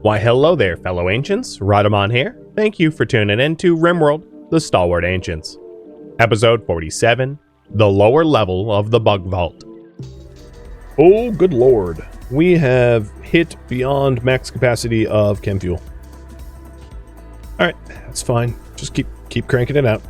Why hello there, fellow ancients. Rhadamant here. Thank you for tuning in to RimWorld, the Stalwart Ancients. Episode 47, The Lower Level of the Bug Vault. Oh, good lord. We have hit beyond max capacity of chem fuel. Alright, that's fine. Just keep cranking it out.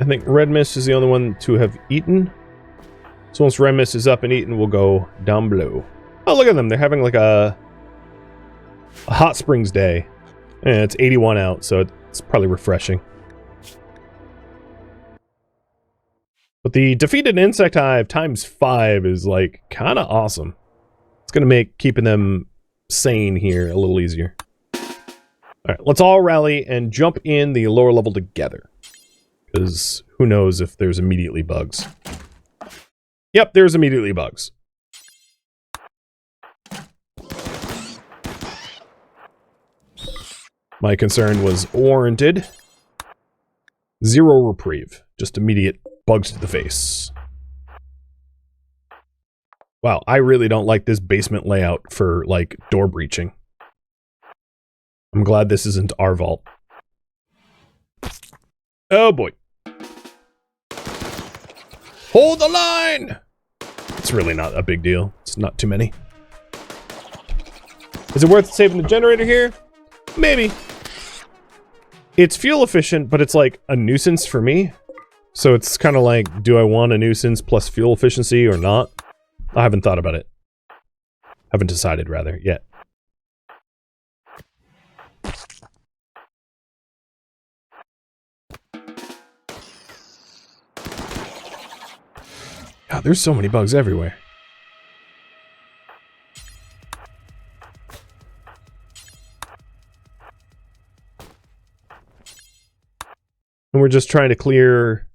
I think red mist is the only one to have eaten. So once red mist is up and eaten, we'll go down below. Oh, look at them. They're having like a hot springs day. And it's 81 out, so it's probably refreshing. But the defeated insect hive times 5 is like kind of awesome. It's going to make keeping them sane here a little easier. Alright, let's all rally and jump in the lower level together. Because who knows if there's immediately bugs. Yep, there's immediately bugs. My concern was warranted. 0 reprieve. Just immediate bugs to the face. Wow, I really don't like this basement layout for, like, door breaching. I'm glad this isn't our vault. Oh boy. Hold the line! It's really not a big deal. It's not too many. Is it worth saving the generator here? Maybe. It's fuel efficient, but it's like a nuisance for me. So it's kind of like, do I want a nuisance plus fuel efficiency or not? I haven't thought about it. Haven't decided, rather, yet. God, there's so many bugs everywhere. And we're just trying to clear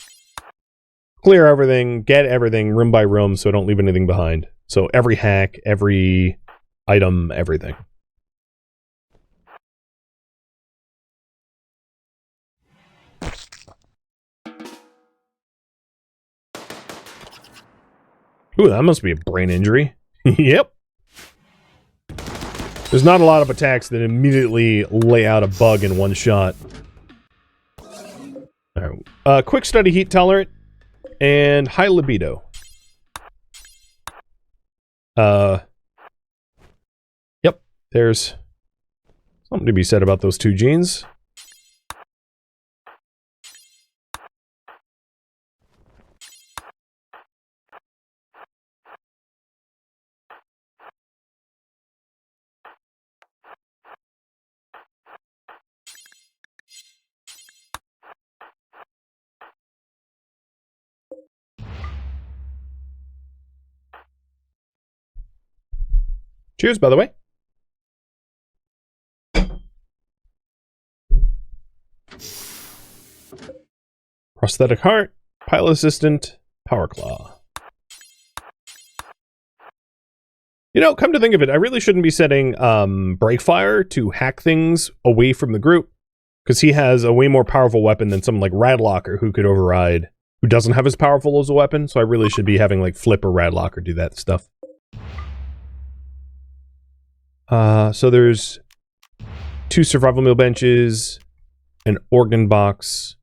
everything, get everything room by room so I don't leave anything behind. So every hack, every item, everything. Ooh, that must be a brain injury. Yep. There's not a lot of attacks that immediately lay out a bug in one shot. Alright. Quick study heat tolerant and high libido. Yep. There's something to be said about those two genes. Cheers, by the way. Prosthetic heart, pilot assistant, power claw. You know, come to think of it, I really shouldn't be setting Breakfire to hack things away from the group, because he has a way more powerful weapon than someone like Radlocker who could override, who doesn't have as powerful as a weapon, so I really should be having like Flip or Radlocker do that stuff. So there's 2 survival meal benches, an organ box,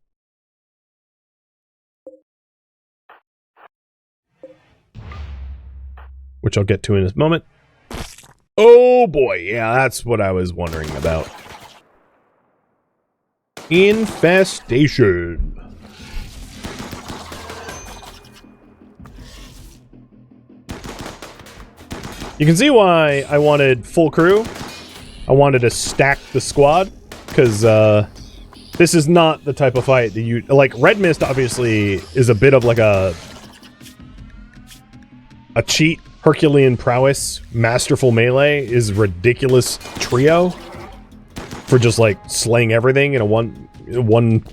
which I'll get to in a moment. Oh boy, yeah, that's what I was wondering about. Infestation. You can see why I wanted full crew. I wanted to stack the squad, because this is not the type of fight that you... Like, Red Mist, obviously, is a bit of like a cheat. Herculean prowess, masterful melee is ridiculous trio for just, like, slaying everything in a one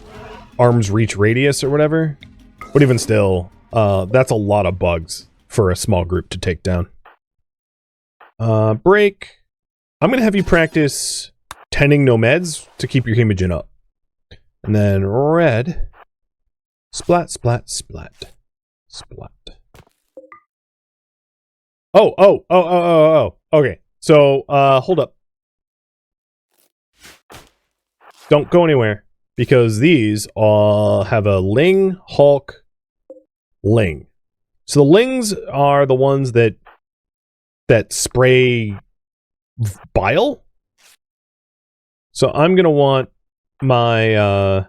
arm's reach radius or whatever. But even still, That's a lot of bugs for a small group to take down. Break. I'm going to have you practice tending no meds to keep your hemogen up. And then red. Splat, splat, splat. Splat. Oh. Okay. So, hold up. Don't go anywhere. Because these have a Ling, Hulk, Ling. So the Lings are the ones that spray bile. So I'm gonna want my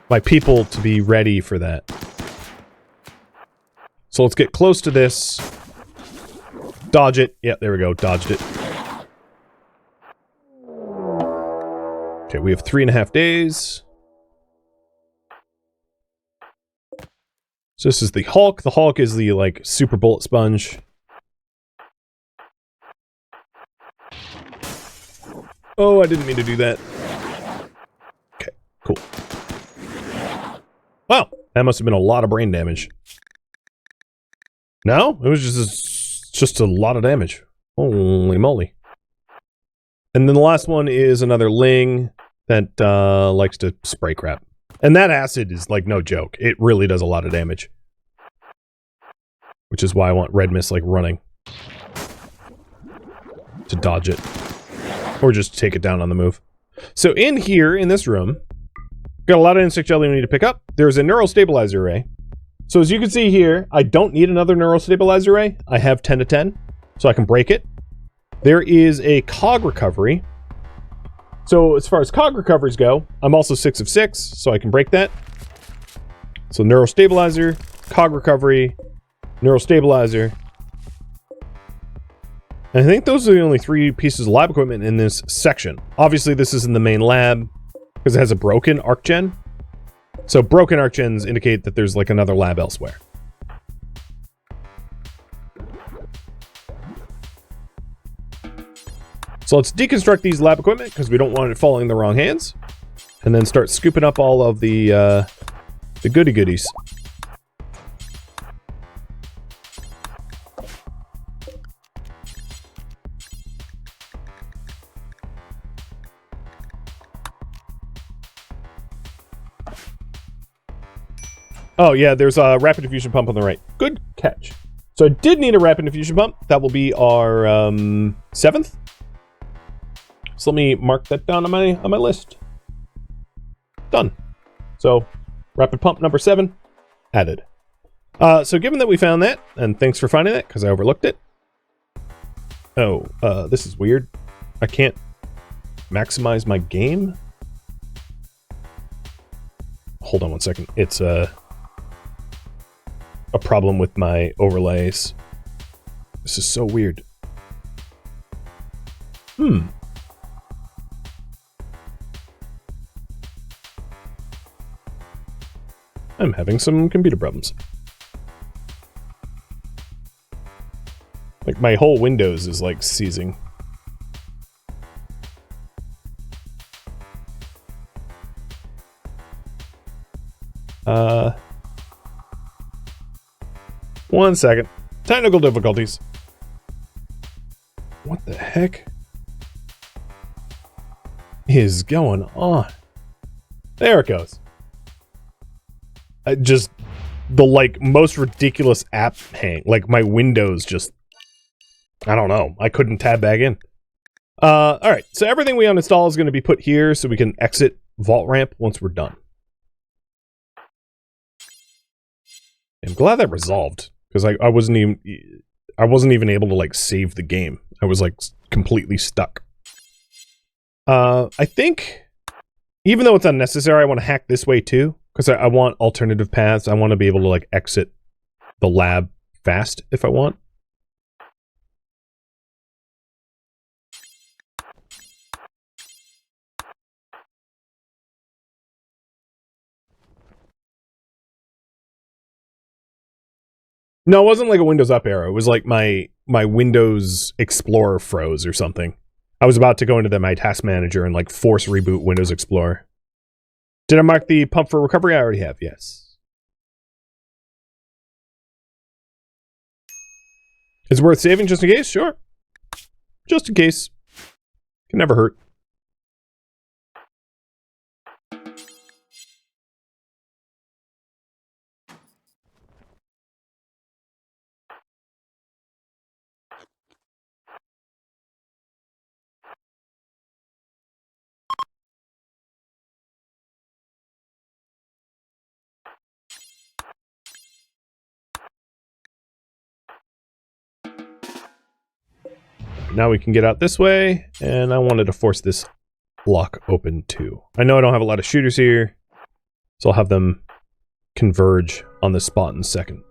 my people to be ready for that. So let's get close to this. Dodge it. Yeah, there we go. Dodged it. Okay, we have 3.5 days. So this is the Hulk. The Hulk is the, like, super bullet sponge. Oh, I didn't mean to do that. Okay, cool. Wow, that must have been a lot of brain damage. No? It was just a lot of damage. Holy moly. And then the last one is another Ling that likes to spray crap. And that acid is, like, no joke. It really does a lot of damage. Which is why I want Red Mist, like, running. To dodge it. Or just take it down on the move. So in here, in this room, got a lot of insect jelly we need to pick up. There's a neural stabilizer array. So as you can see here, I don't need another neural stabilizer array. I have 10 to 10, so I can break it. There is a cog recovery. So as far as cog recoveries go, I'm also 6 of 6, so I can break that. So neural stabilizer, cog recovery, neural stabilizer. And I think those are the only 3 pieces of lab equipment in this section. Obviously this is in the main lab, because it has a broken arc gen. So broken arc gens indicate that there's like another lab elsewhere. So let's deconstruct these lab equipment because we don't want it falling in the wrong hands. And then start scooping up all of the goody goodies. Oh yeah, there's a rapid diffusion pump on the right. Good catch. So I did need a rapid diffusion pump. That will be our 7th. So let me mark that down on my list. Done. So rapid pump number 7 added. So given that we found that, and thanks for finding that because I overlooked it. Oh, this is weird. I can't maximize my game. Hold on one second. It's a problem with my overlays. This is so weird. I'm having some computer problems. Like my whole Windows is like seizing. One second. Technical difficulties. What the heck is going on? There it goes. Just the like most ridiculous app hang. Like my Windows just, I don't know. I couldn't tab back in. All right. So everything we uninstall is going to be put here so we can exit Vault Ramp once we're done. I'm glad that resolved because I wasn't even able to like save the game. I was like completely stuck. I think even though it's unnecessary, I want to hack this way too because I want alternative paths. I want to be able to like exit the lab fast if I want. No, it wasn't like a Windows up arrow. It was like my Windows Explorer froze or something. I was about to go into my task manager and like force reboot Windows Explorer. Did I mark the pump for recovery? I already have, yes. Is it worth saving just in case? Sure. Just in case. Can never hurt. Now we can get out this way, and I wanted to force this block open too. I know I don't have a lot of shooters here, so I'll have them converge on this spot in a second.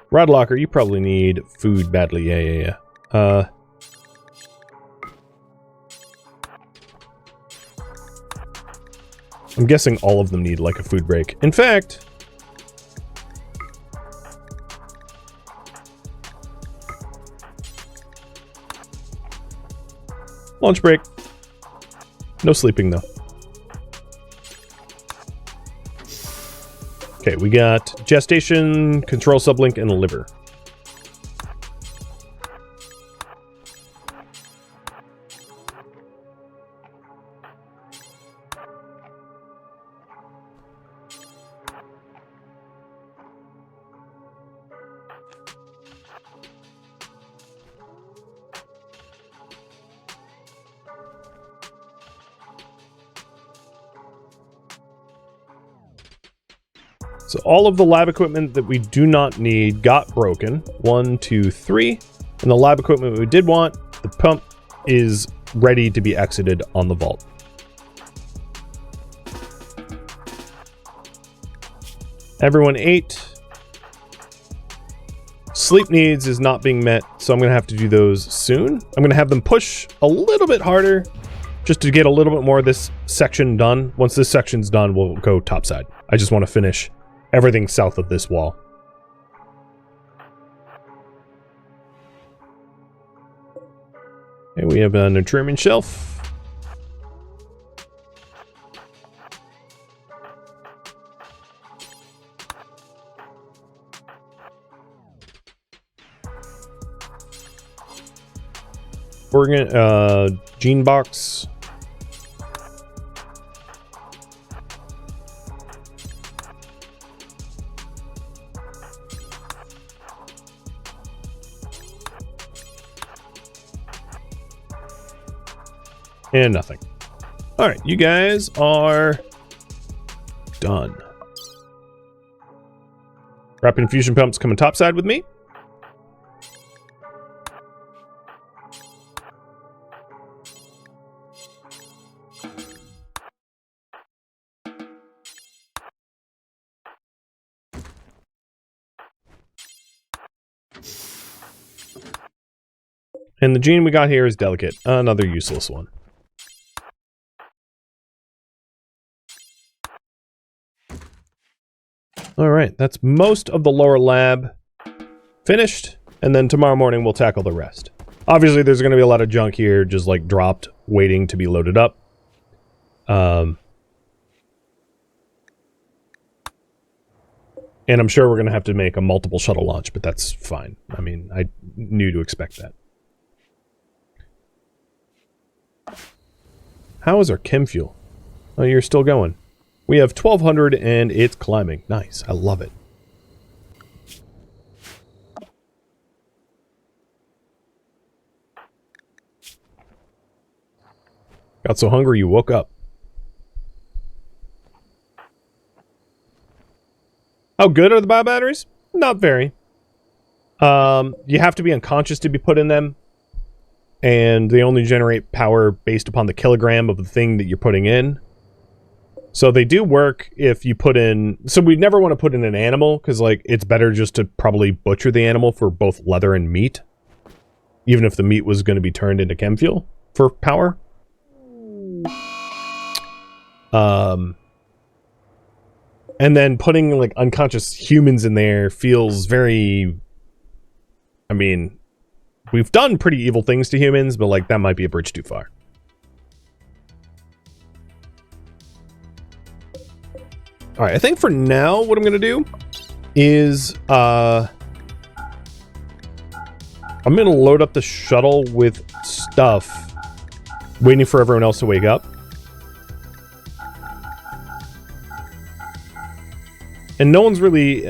Rodlocker, you probably need food badly. Yeah. I'm guessing all of them need like a food break. In fact, lunch break. No sleeping, though. Okay, we got gestation, control sublink, and liver. So all of the lab equipment that we do not need got broken. 1, 2, 3. And the lab equipment we did want, the pump is ready to be exited on the vault. Everyone ate. Sleep needs is not being met, so I'm going to have to do those soon. I'm going to have them push a little bit harder just to get a little bit more of this section done. Once this section's done, we'll go topside. I just want to finish everything south of this wall. Okay, we have a nutriment shelf. Organ, gene box. And nothing. Alright, you guys are done. Rapid infusion pumps coming topside with me. And the gene we got here is delicate. Another useless one. Alright, that's most of the lower lab finished, and then tomorrow morning we'll tackle the rest. Obviously there's going to be a lot of junk here just like dropped, waiting to be loaded up. And I'm sure we're going to have to make a multiple shuttle launch, but that's fine. I mean, I knew to expect that. How is our chem fuel? Oh, you're still going. We have 1,200 and it's climbing. Nice. I love it. Got so hungry you woke up. How good are the bio batteries? Not very. You have to be unconscious to be put in them. And they only generate power based upon the kilogram of the thing that you're putting in. So they do work if you put in... So we never want to put in an animal, because like it's better just to probably butcher the animal for both leather and meat. Even if the meat was going to be turned into chem fuel for power. And then putting like unconscious humans in there feels very... I mean, we've done pretty evil things to humans, but like that might be a bridge too far. Alright, I think for now what I'm going to do is I'm gonna load up the shuttle with stuff, waiting for everyone else to wake up. And no one's really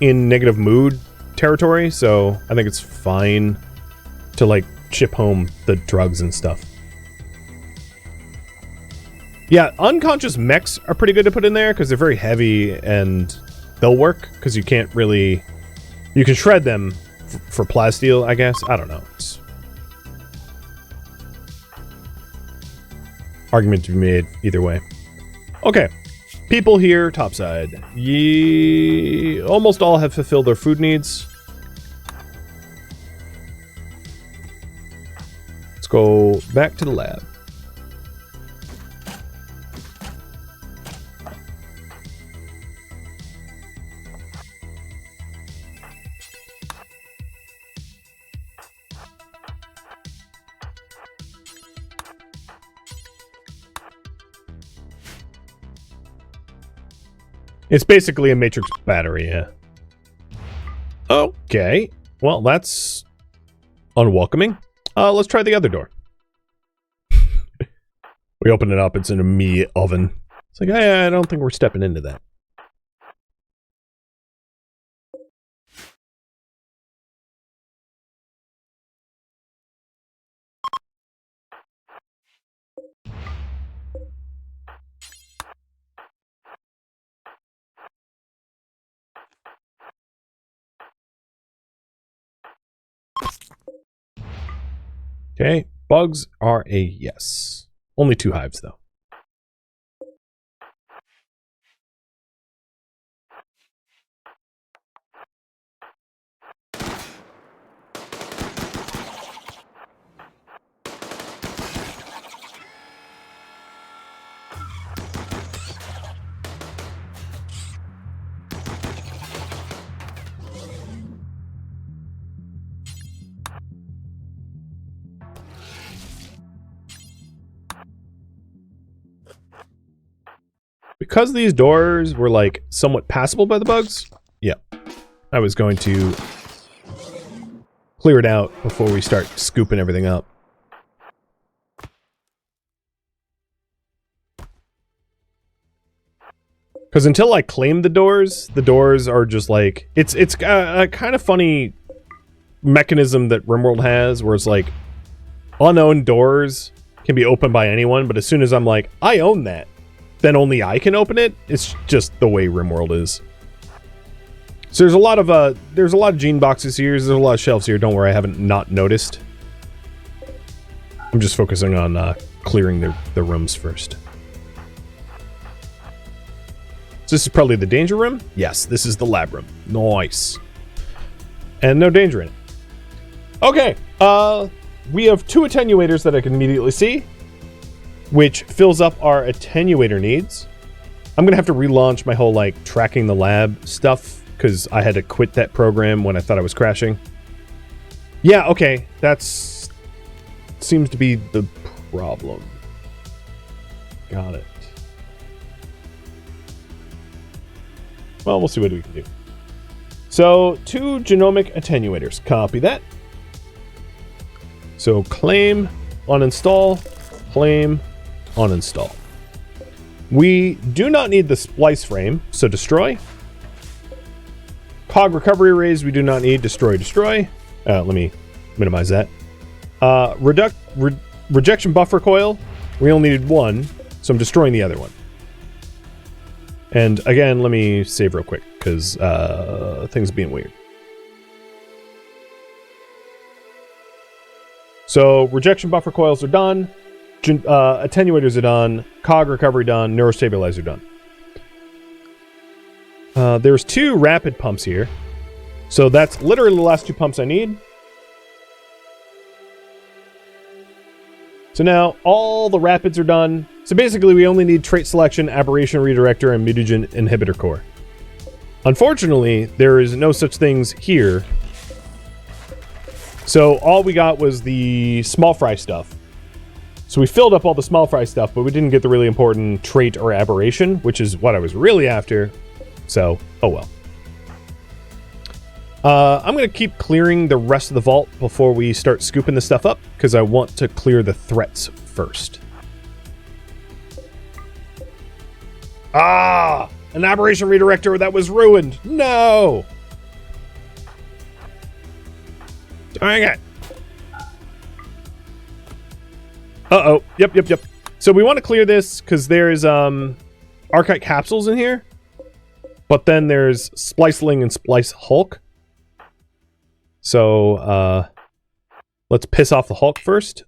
in negative mood territory, so I think it's fine to like ship home the drugs and stuff. Yeah, unconscious mechs are pretty good to put in there because they're very heavy and they'll work because you can't really... You can shred them for plasteel, I guess. I don't know. It's argument to be made either way. Okay. People here, topside. Almost all have fulfilled their food needs. Let's go back to the lab. It's basically a matrix battery, yeah. Okay. Well, that's unwelcoming. Let's try the other door. We open it up, it's an immediate oven. It's like, I don't think we're stepping into that. Okay, bugs are a yes. Only 2 hives, though. Because these doors were, like, somewhat passable by the bugs, yeah, I was going to clear it out before we start scooping everything up. Because until I claim the doors are just like... It's a kind of funny mechanism that RimWorld has, where it's like, unowned doors can be opened by anyone, but as soon as I'm like, I own that, then only I can open it. It's just the way RimWorld is. So there's a lot of gene boxes here. There's a lot of shelves here. Don't worry, I haven't not noticed. I'm just focusing on clearing the rooms first. So this is probably the danger room. Yes, this is the lab room. Nice. And no danger in it. Okay, we have 2 attenuators that I can immediately see, which fills up our attenuator needs. I'm gonna have to relaunch my whole, like, tracking the lab stuff, because I had to quit that program when I thought I was crashing. Yeah, okay, that's... seems to be the problem. Got it. Well, we'll see what we can do. So, 2 genomic attenuators. Copy that. So, claim, uninstall, claim, uninstall. We do not need the splice frame, so destroy. Cog recovery arrays we do not need. Destroy, destroy. Let me minimize that. Rejection buffer coil. We only needed 1, so I'm destroying the other one. And again, let me save real quick, because things are being weird. So, rejection buffer coils are done. Attenuators are done. Cog recovery done. Neurostabilizer done. There's 2 rapid pumps here. So that's literally the last 2 pumps I need. So now all the rapids are done. So basically we only need trait selection, aberration redirector, and mutagen inhibitor core. Unfortunately, there is no such things here. So all we got was the small fry stuff. So we filled up all the small fry stuff, but we didn't get the really important trait or aberration, which is what I was really after. So, oh well. I'm going to keep clearing the rest of the vault before we start scooping this stuff up, because I want to clear the threats first. Ah! An aberration redirector that was ruined! No! Dang it! Uh-oh. Yep. So we want to clear this, because there's, Archite capsules in here. But then there's Spliceling and Splice Hulk. So, let's piss off the Hulk first.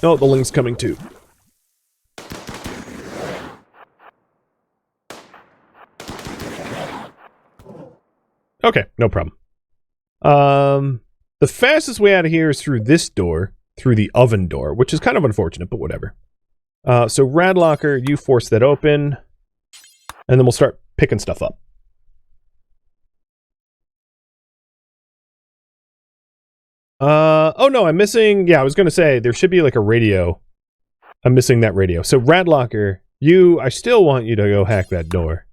Oh, the Ling's coming too. Okay, no problem. The fastest way out of here is through this door, through the oven door, which is kind of unfortunate, but whatever. So Radlocker, you force that open, and then we'll start picking stuff up. Oh no, I'm missing, yeah, I was gonna say, there should be like a radio. I'm missing that radio. So Radlocker, I still want you to go hack that door.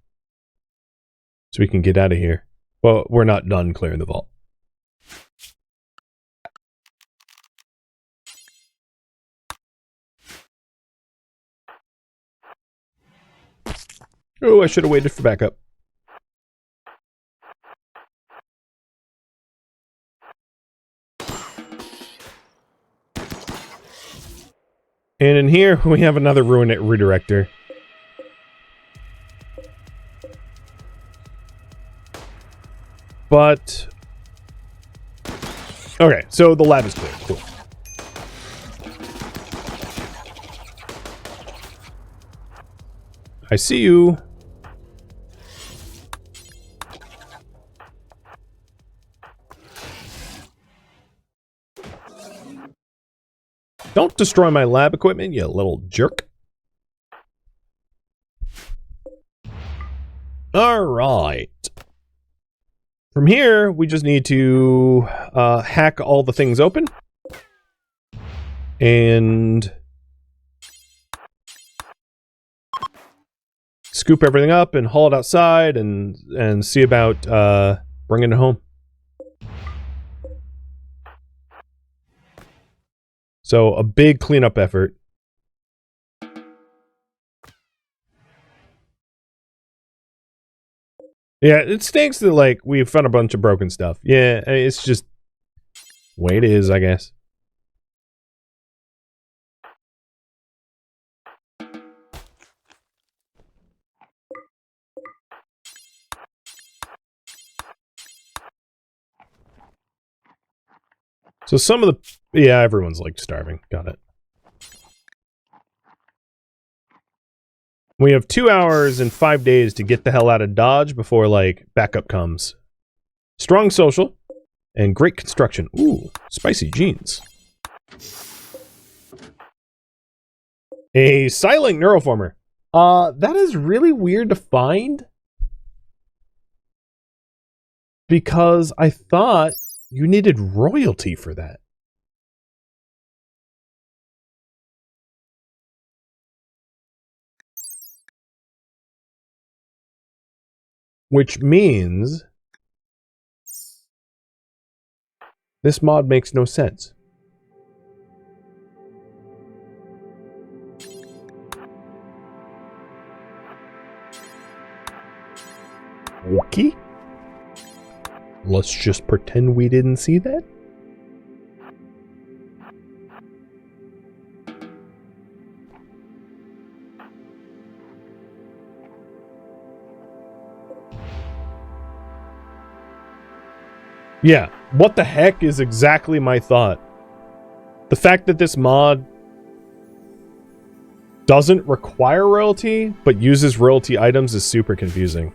So we can get out of here. Well, we're not done clearing the vault. Oh, I should have waited for backup. And in here, we have another ruin redirector. But... okay, so the lab is clear. Cool. I see you. Don't destroy my lab equipment, you little jerk. Alright. From here, we just need to hack all the things open. And scoop everything up and haul it outside and see about bringing it home. So, a big cleanup effort. Yeah, it stinks that, like, we found a bunch of broken stuff. Yeah, it's just the way it is, I guess. So some of the... yeah, everyone's, like, starving. Got it. We have 2 hours and 5 days to get the hell out of Dodge before, like, backup comes. Strong social and great construction. Ooh, spicy jeans. A silent neuroformer. That is really weird to find. Because I thought you needed royalty for that. Which means this mod makes no sense. Okay. Let's just pretend we didn't see that. Yeah, what the heck is exactly my thought. The fact that this mod doesn't require royalty, but uses royalty items is super confusing.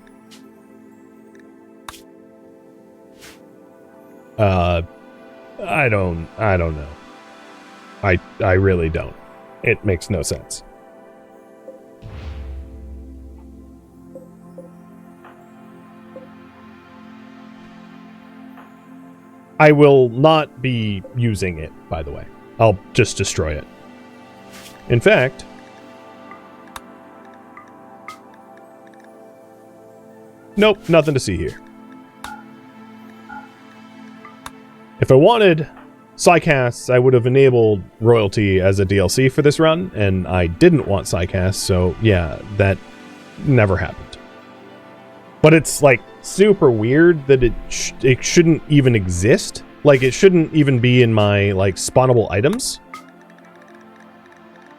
I don't know. I really don't. It makes no sense. I will not be using it, by the way. I'll just destroy it. In fact... nope, nothing to see here. If I wanted Psycasts, I would have enabled royalty as a DLC for this run, and I didn't want Psycasts, so yeah, that never happened. But it's like super weird that it shouldn't even exist. Like, it shouldn't even be in my like spawnable items,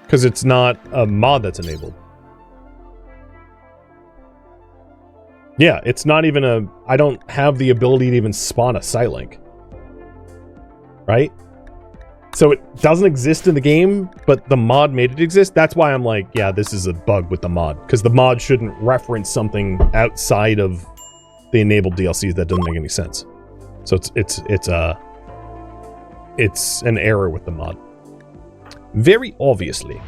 because it's not a mod that's enabled. Yeah, it's not even a... I don't have the ability to even spawn a Psylink. Right? So it doesn't exist in the game, but the mod made it exist. That's why I'm like, yeah, this is a bug with the mod. Because the mod shouldn't reference something outside of the enabled DLCs. That doesn't make any sense. So it's an error with the mod. Very obviously.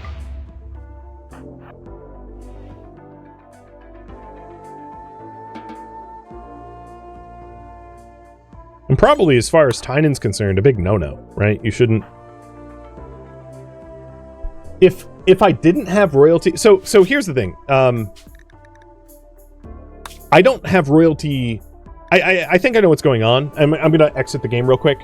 And probably, as far as Tynan's concerned, a big no-no, right? You shouldn't... If I didn't have royalty... So here's the thing. I don't have royalty... I think I know what's going on. I'm going to exit the game real quick.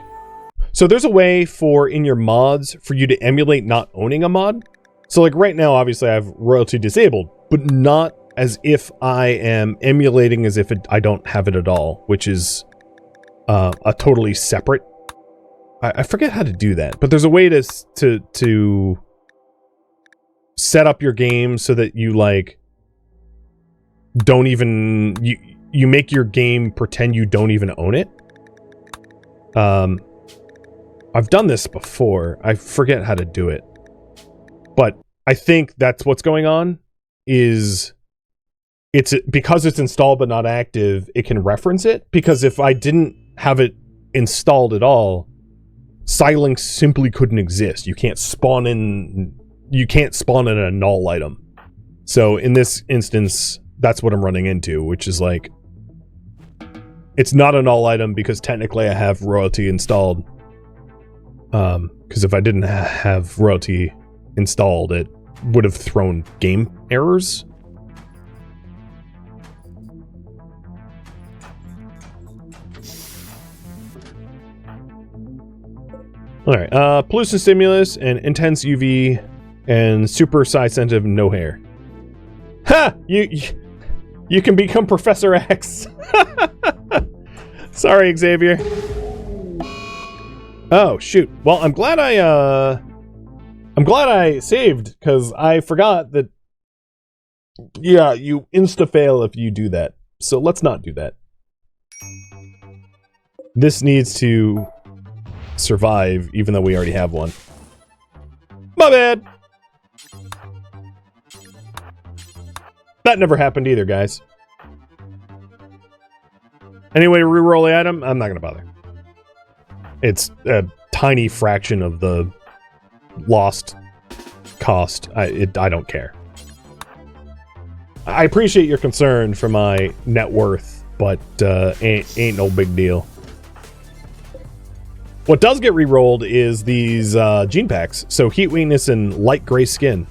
So there's a way for, in your mods, for you to emulate not owning a mod. So like right now, obviously, I have royalty disabled, but not as if I am emulating as if I don't have it at all, which is... a totally separate... I forget how to do that, but there's a way to set up your game so that you, like, don't even... You make your game pretend you don't even own it. I've done this before. I forget how to do it. But I think that's what's going on, is... because it's installed but not active, it can reference it. Because if I didn't have it installed at all, Psylinks simply couldn't exist. You can't spawn in a null item. So in this instance, that's what I'm running into, which is like, it's not a null item because technically I have royalty installed. Because if I didn't have royalty installed, it would have thrown game errors. Alright, pollution stimulus and intense UV and super psi-sensitive no hair. Ha! You can become Professor X. Sorry, Xavier. Oh, shoot. Well, I'm glad I saved, because I forgot that, yeah, you insta-fail if you do that. So let's not do that. This needs to survive, even though we already have one. My bad! That never happened either, guys. Any way to reroll the item? I'm not gonna bother. It's a tiny fraction of the lost cost. I don't care. I appreciate your concern for my net worth, but ain't no big deal. What does get re-rolled is these gene packs. So heat weakness and light gray skin.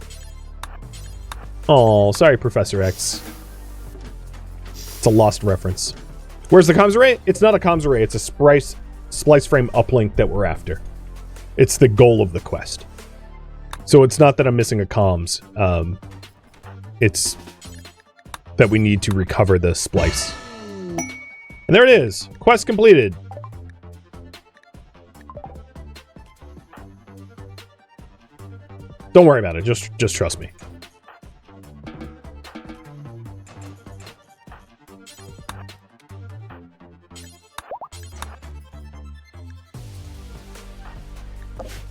Oh, sorry, Professor X. It's a lost reference. Where's the comms array? It's not a comms array. It's a splice frame uplink that we're after. It's the goal of the quest. So it's not that I'm missing a comms. It's that we need to recover the splice. And there it is. Quest completed. Don't worry about it. Just trust me.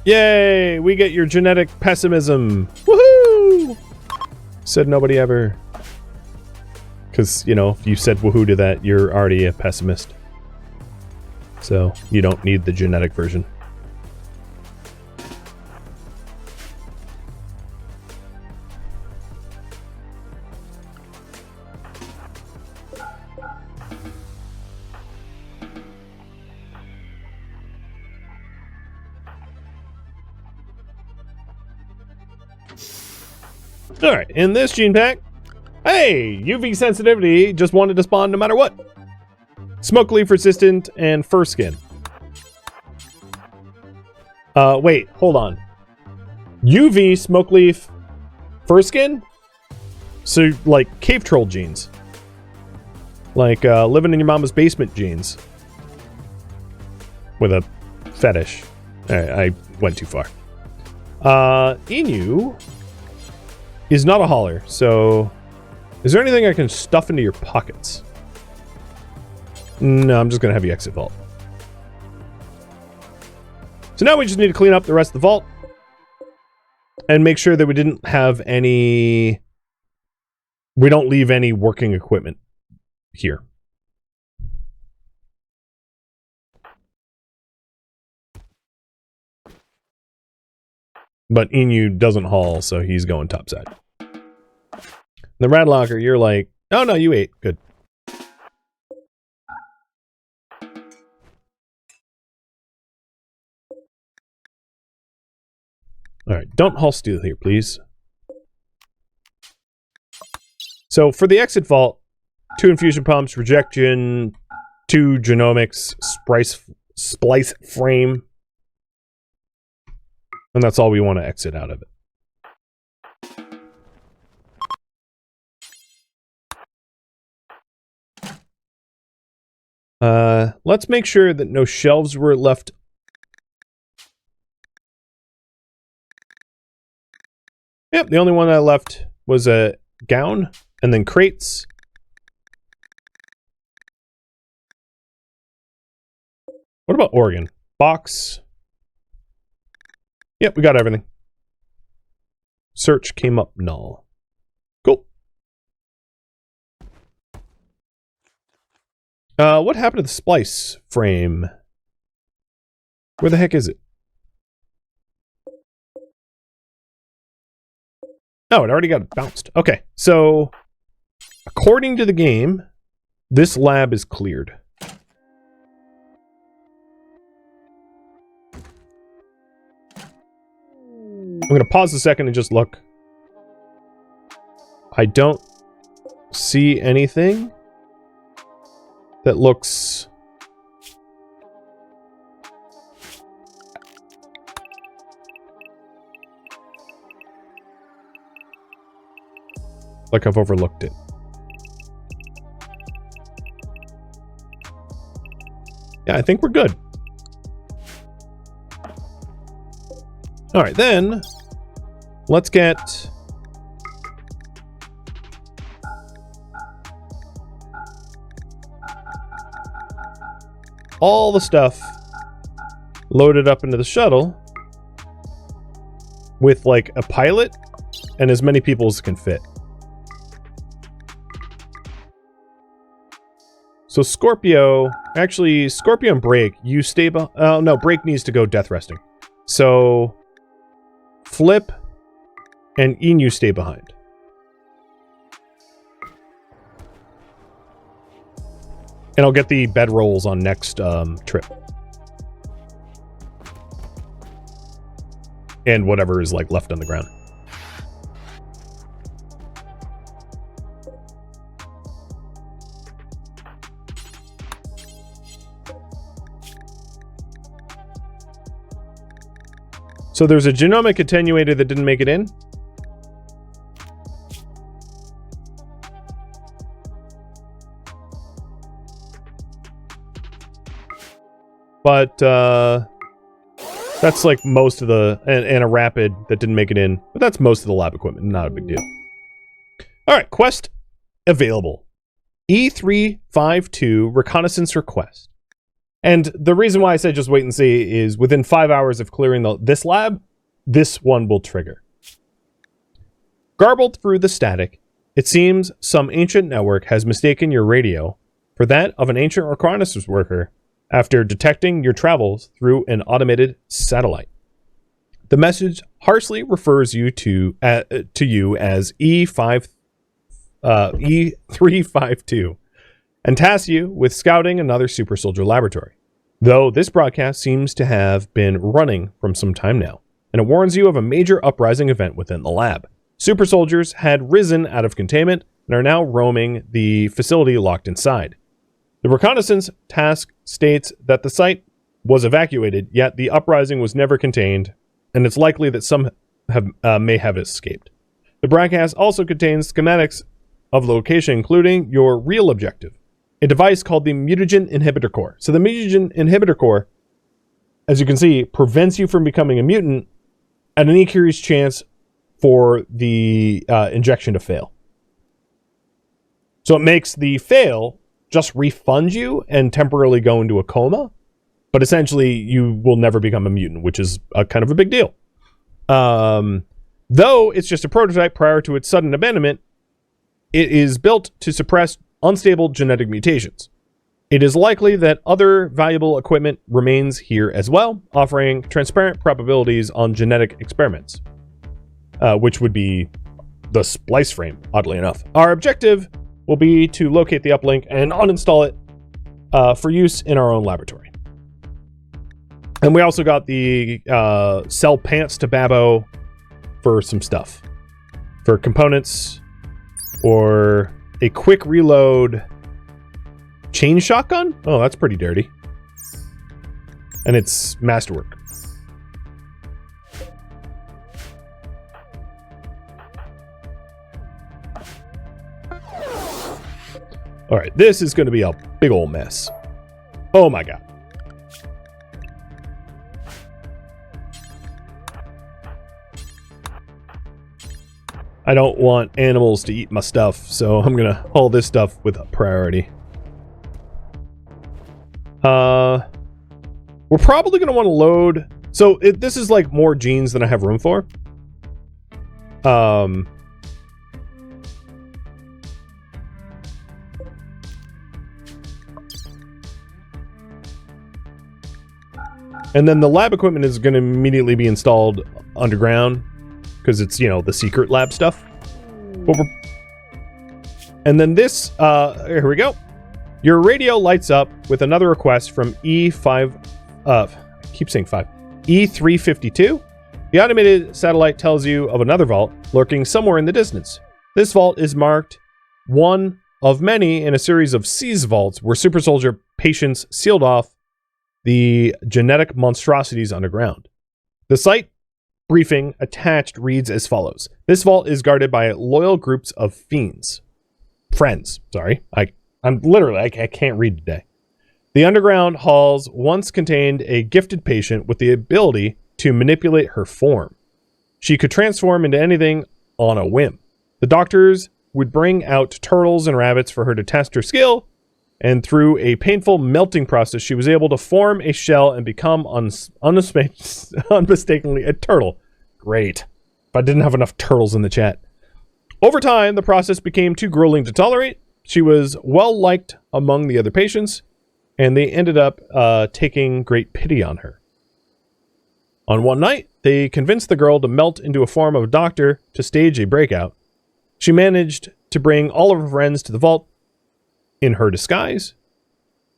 Yay! We get your genetic pessimism. Woohoo! Said nobody ever. Because, you know, if you said woohoo to that, you're already a pessimist. So, you don't need the genetic version. Alright, in this gene pack, hey, UV sensitivity just wanted to spawn no matter what. Smoke leaf resistant and fur skin. Wait, hold on. UV, smoke leaf, fur skin? So, like, cave troll genes. Like, living in your mama's basement genes. With a fetish. I went too far. Inu is not a hauler, so... Is there anything I can stuff into your pockets? No, I'm just gonna have you exit vault. So now we just need to clean up the rest of the vault. And make sure that we didn't have any... We don't leave any working equipment here. But Inu doesn't haul, so he's going topside. The Rad Locker, you're like, oh no, you ate. Good. Alright, don't haul steel here, please. So for the exit vault, 2 infusion pumps, rejection, 2 genomics, splice frame. And that's all we want to exit out of it. Let's make sure that no shelves were left. Yep, the only one I left was a gown, and then crates. What about organ? Box. Yep, we got everything. Search came up null. Cool. What happened to the splice frame? Where the heck is it? Oh, it already got bounced. Okay, so according to the game, this lab is cleared. I'm going to pause a second and just look. I don't see anything that looks... like I've overlooked it. Yeah, I think we're good. All right, then let's get all the stuff loaded up into the shuttle with like a pilot and as many people as can fit. So Scorpio, actually Scorpio and Break, you stay behind. Oh no, Break needs to go death resting. So Flip and Inu stay behind. And I'll get the bedrolls on next trip. And whatever is like left on the ground. So there's a genomic attenuator that didn't make it in. But that's like most of the, and a rapid that didn't make it in. But that's most of the lab equipment, not a big deal. All right, quest available. E352 reconnaissance request. And the reason why I said just wait and see is within 5 hours of clearing this lab, this one will trigger. Garbled through the static, it seems some ancient network has mistaken your radio for that of an ancient reconnaissance worker after detecting your travels through an automated satellite. The message harshly refers you to you as E352 and tasks you with scouting another super soldier laboratory. Though this broadcast seems to have been running from some time now, and it warns you of a major uprising event within the lab. Super soldiers had risen out of containment and are now roaming the facility locked inside. The reconnaissance task states that the site was evacuated, yet the uprising was never contained, and it's likely that some may have escaped. The broadcast also contains schematics of the location, including your real objective, a device called the mutagen inhibitor core. So the mutagen inhibitor core, as you can see, prevents you from becoming a mutant at an increased chance for the injection to fail. So it makes the fail just refund you and temporarily go into a coma, but essentially you will never become a mutant, which is a kind of a big deal. Though it's just a prototype prior to its sudden abandonment, it is built to suppress unstable genetic mutations. It is likely that other valuable equipment remains here as well, offering transparent probabilities on genetic experiments, which would be the splice frame, oddly enough. Our objective will be to locate the uplink and uninstall it for use in our own laboratory. And we also got the sell pants to Babbo for some stuff. For components or a quick reload chain shotgun? Oh, that's pretty dirty. And it's masterwork. All right, this is going to be a big old mess. Oh my god. I don't want animals to eat my stuff, so I'm going to haul this stuff with a priority. We're probably going to want to load... So this is like more genes than I have room for. And then the lab equipment is going to immediately be installed underground because it's, you know, the secret lab stuff. And then this, here we go. Your radio lights up with another request from E5, I keep saying 5, E352. The automated satellite tells you of another vault lurking somewhere in the distance. This vault is marked one of many in a series of C's vaults where super soldier patients sealed off the genetic monstrosities underground. The site briefing attached reads as follows. This vault is guarded by loyal groups of friends. I can't read today. The underground halls once contained a gifted patient with the ability to manipulate her form. She could transform into anything on a whim. The doctors would bring out turtles and rabbits for her to test her skill, and through a painful melting process, she was able to form a shell and become unmistakably a turtle. Great. But I didn't have enough turtles in the chat. Over time, the process became too grueling to tolerate. She was well liked among the other patients, and they ended up taking great pity on her. On one night, they convinced the girl to melt into a form of a doctor to stage a breakout. She managed to bring all of her friends to the vault in her disguise,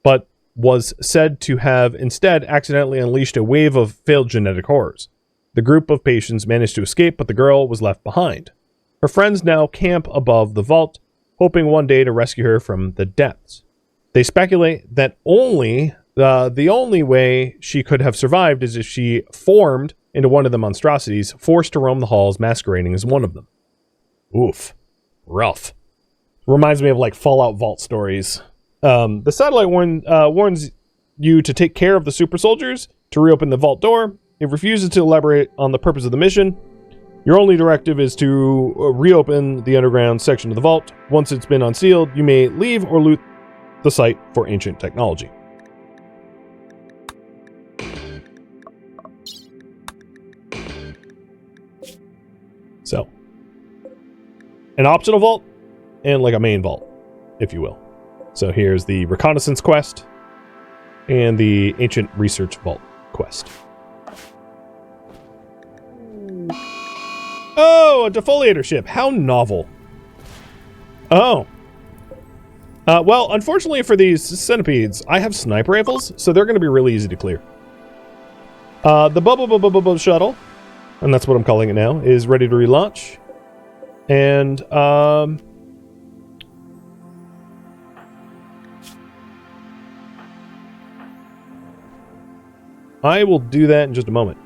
but was said to have instead accidentally unleashed a wave of failed genetic horrors. The group of patients managed to escape, but the girl was left behind. Her friends now camp above the vault, hoping one day to rescue her from the depths. They speculate that the only way she could have survived is if she formed into one of the monstrosities, forced to roam the halls, masquerading as one of them. Oof. Rough. Reminds me of like Fallout Vault stories. The satellite warns you to take care of the super soldiers, to reopen the vault door. It refuses to elaborate on the purpose of the mission. Your only directive is to reopen the underground section of the vault. Once it's been unsealed, you may leave or loot the site for ancient technology. So, an optional vault and like a main vault, if you will. So here's the reconnaissance quest and the ancient research vault quest. Oh, a defoliator ship. How novel. Oh. Well, unfortunately for these centipedes, I have sniper rifles, so they're going to be really easy to clear. The bubble shuttle, and that's what I'm calling it now, is ready to relaunch. And, I will do that in just a moment.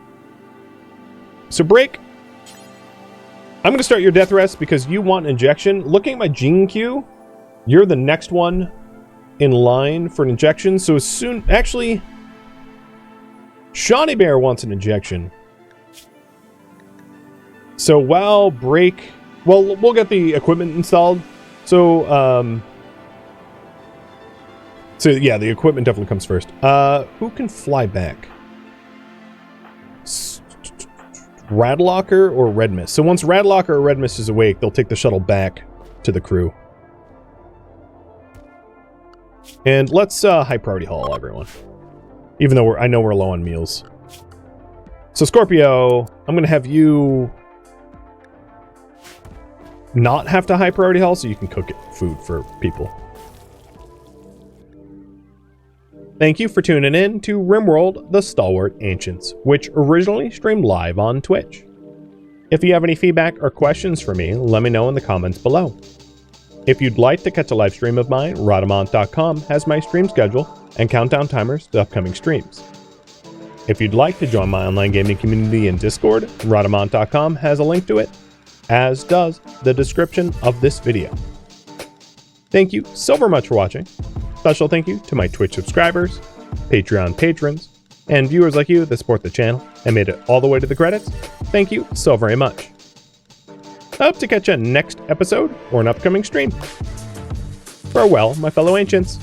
So Break, I'm going to start your death rest because you want an injection. Looking at my gene queue, you're the next one in line for an injection. So as soon... Actually, Shawnee Bear wants an injection. So while Break... Well, we'll get the equipment installed. So, yeah, the equipment definitely comes first. Who can fly back? Radlocker or Red Mist? So once Radlocker or Red Mist is awake, they'll take the shuttle back to the crew. And let's high priority haul everyone. Even though I know we're low on meals. So Scorpio, I'm going to have you not have to high priority haul so you can cook food for people. Thank you for tuning in to RimWorld, the Stalwart Ancients, which originally streamed live on Twitch. If you have any feedback or questions for me, let me know in the comments below. If you'd like to catch a live stream of mine, Rhadamant.com has my stream schedule and countdown timers to upcoming streams. If you'd like to join my online gaming community in Discord, Rhadamant.com has a link to it, as does the description of this video. Thank you so very much for watching. Special thank you to my Twitch subscribers, Patreon patrons, and viewers like you that support the channel and made it all the way to the credits. Thank you so very much. I hope to catch you next episode or an upcoming stream. Farewell, my fellow ancients.